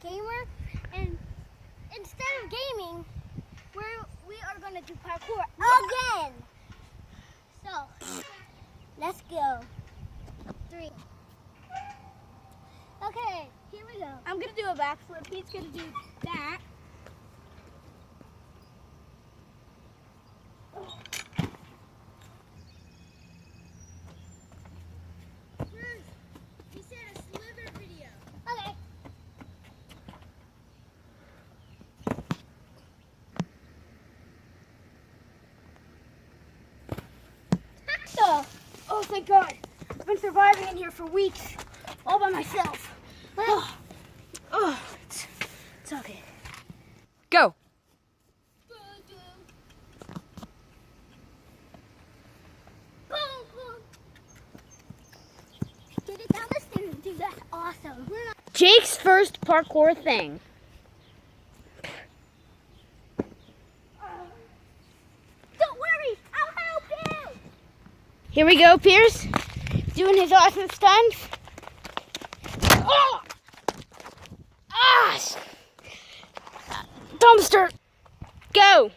gamer, and instead of gaming, we are gonna do parkour again. So let's go. 3. Okay, here we go. I'm gonna do a backflip. Pete's gonna do that. He said a sliver video. Okay. Oh, thank God. I've been surviving in here for weeks, all by myself. It's okay. Go. Get it down the stairs, dude. That's awesome. Jake's first parkour thing. Don't worry, I'll help you. Here we go, Pierce. Doing his awesome stunts. Oh! Ah! Dumpster. Go.